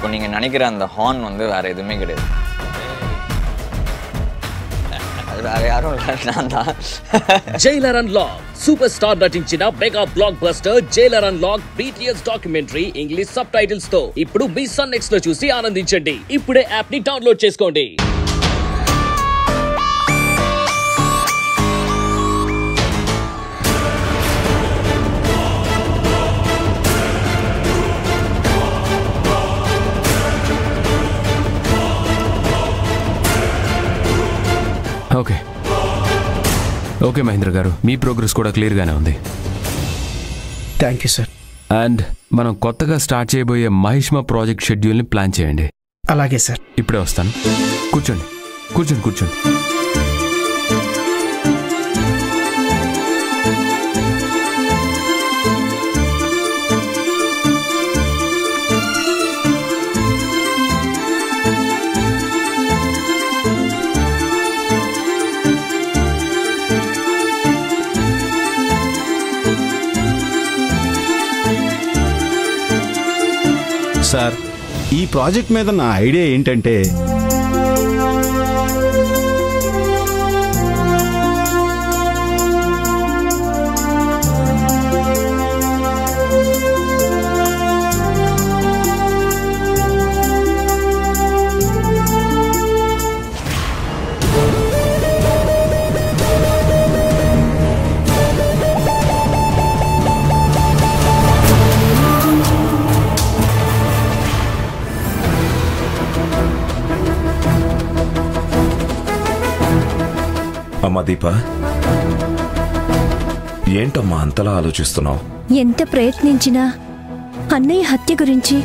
இப்போ நீங்கள் நினைக்கிற அந்த ஹார்ன் வந்து வேறு எதுவுமே கிடையாது. அது வேற யாரும் இல்லை, நான் தான். జైలర్ అన్లాక్ సూపర్ స్టార్ నటించిన mega block buster Jailer unlock BTS documentary English sub titles తో ఇప్పుడు మీ సన్ నెక్స్ట్ లో చూసి ఆనందించండి. ఇప్పుడే యాప్ ని డౌన్లోడ్ చేసుకోండి. ఓకే ఓకే మహేంద్ర గారు, మీ ప్రోగ్రెస్ కూడా క్లియర్గానే ఉంది. Thank you sir. అండ్ మనం కొత్తగా స్టార్ట్ చేయబోయే మహిష్మా ప్రాజెక్ట్ షెడ్యూల్ని ప్లాన్ చేయండి. అలాగే సార్. ఇప్పుడే వస్తాను. కూర్చోండి కూర్చోండి కూర్చోండి. సార్, ఈ ప్రాజెక్ట్ మీద నా ఐడియా ఏంటంటే అమ్మా దీప, ఏంటమ్మా అంతలా ఆలోచిస్తున్నావు? ఎంత ప్రయత్నించినా అన్నయ్య హత్య గురించి